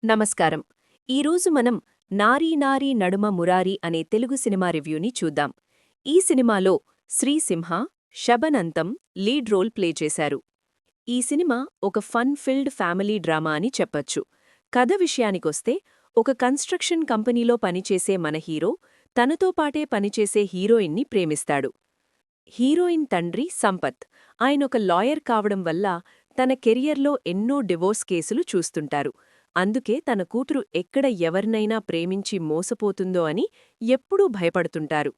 నమస్కారం. ఈరోజు మనం నారీ నారీ నడుమ మురారి అనే తెలుగు సినిమా రివ్యూని చూద్దాం. ఈ సినిమాలో శ్రీసింహ, శబనంతం లీడ్ రోల్ ప్లే చేశారు. ఈ సినిమా ఒక ఫన్ ఫిల్డ్ ఫ్యామిలీ డ్రామా అని చెప్పొచ్చు. కథ విషయానికొస్తే ఒక కన్స్ట్రక్షన్ కంపెనీలో పనిచేసే మన హీరో తనతో పాటే పనిచేసే హీరోయిన్ని ప్రేమిస్తాడు. హీరోయిన్ తండ్రి సంపత్. ఆయనొక లాయర్ కావడం వల్ల తన కెరియర్లో ఎన్నో డివోర్స్ కేసులు చూస్తుంటారు. అందుకే తన కూతురు ఎక్కడ ఎవర్నైనా ప్రేమించి మోసపోతుందో అని ఎప్పుడూ భయపడుతుంటారు.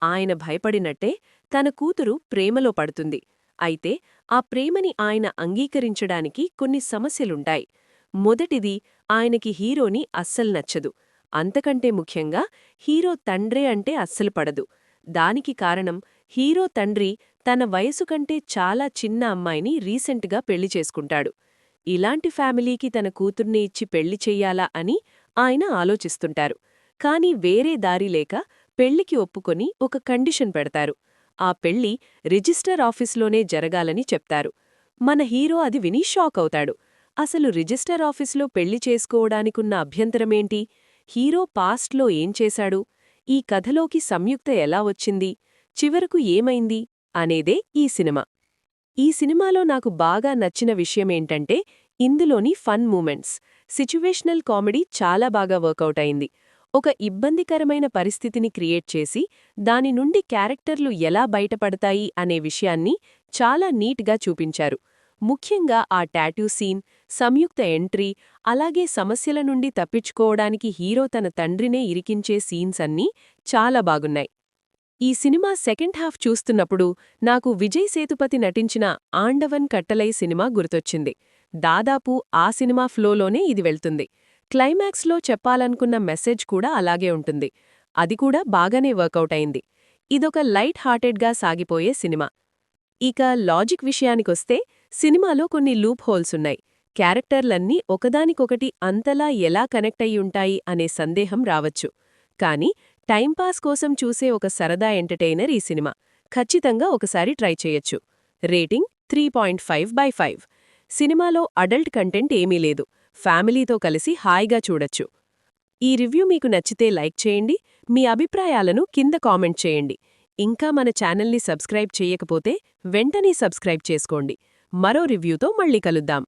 ఆయన భయపడినట్టే తన కూతురు ప్రేమలో పడుతుంది. అయితే ఆ ప్రేమని ఆయన అంగీకరించడానికి కొన్ని సమస్యలుంటాయి. మొదటిది, ఆయనకి హీరోని అస్సలు నచ్చదు. అంతకంటే ముఖ్యంగా హీరో తండ్రే అంటే అస్సలు పడదు. దానికి కారణం, హీరో తండ్రి తన వయసు కంటే చాలా చిన్న అమ్మాయిని రీసెంట్గా పెళ్లి చేసుకుంటాడు. ఇలాంటి ఫ్యామిలీకి తన కూతుర్ని ఇచ్చి పెళ్లి చెయ్యాలా అని ఆయన ఆలోచిస్తుంటారు. కాని వేరే దారి లేక పెళ్లికి ఒప్పుకొని ఒక కండిషన్ పెడతారు. ఆ పెళ్లి రిజిస్టర్ ఆఫీస్లోనే జరగాలని చెప్తారు. మన హీరో అది విని షాక్ అవుతాడు. అసలు రిజిస్టర్ ఆఫీస్లో పెళ్లి చేసుకోవడానికున్న అభ్యంతరమేంటి? హీరో పాస్ట్లో ఏం చేశాడు? ఈ కథలోకి సంయుక్త ఎలా వచ్చింది? చివరకు ఏమైంది అనేదే ఈ సినిమా. ఈ సినిమాలో నాకు బాగా నచ్చిన విషయమేంటంటే ఇందులోని ఫన్ మూమెంట్స్. సిచ్యువేషనల్ కామెడీ చాలా బాగా వర్కౌట్ అయింది. ఒక ఇబ్బందికరమైన పరిస్థితిని క్రియేట్ చేసి దాని నుండి క్యారెక్టర్లు ఎలా బయటపడతాయి అనే విషయాన్ని చాలా నీట్గా చూపించారు. ముఖ్యంగా ఆ టాటూ సీన్, సంయుక్త ఎంట్రీ, అలాగే సమస్యల నుండి తప్పించుకోవడానికి హీరో తన తండ్రినే ఇరికించే సీన్స్ అన్నీ చాలా బాగున్నాయి. ఈ సినిమా సెకండ్ హాఫ్ చూస్తున్నప్పుడు నాకు విజయ్ సేతుపతి నటించిన ఆండవన్ కట్టలై సినిమా గుర్తొచ్చింది. దాదాపు ఆ సినిమా ఫ్లోలోనే ఇది వెళ్తుంది. క్లైమాక్స్లో చెప్పాలనుకున్న మెసేజ్ కూడా అలాగే ఉంటుంది. అది కూడా బాగానే వర్కౌట్ అయింది. ఇదొక లైట్ హార్టెడ్గా సాగిపోయే సినిమా. ఇక లాజిక్ విషయానికొస్తే సినిమాలో కొన్ని లూప్ హోల్స్ ఉన్నాయి. క్యారెక్టర్లన్నీ ఒకదానికొకటి అంతలా ఎలా కనెక్ట్ అయ్యుంటాయి అనే సందేహం రావచ్చు. కానీ టైంపాస్ కోసం చూసే ఒక సరదా ఎంటర్టైనర్ ఈ సినిమా. ఖచ్చితంగా ఒకసారి ట్రై చేయొచ్చు. రేటింగ్ 3.5/5. సినిమాలో అడల్ట్ కంటెంట్ ఏమీ లేదు. ఫ్యామిలీతో కలిసి హాయిగా చూడొచ్చు. ఈ రివ్యూ మీకు నచ్చితే లైక్ చేయండి. మీ అభిప్రాయాలను కింద కామెంట్ చేయండి. ఇంకా మన ఛానల్ని సబ్స్క్రైబ్ చేయకపోతే వెంటనే సబ్స్క్రైబ్ చేసుకోండి. మరో రివ్యూతో మళ్ళీ కలుద్దాం.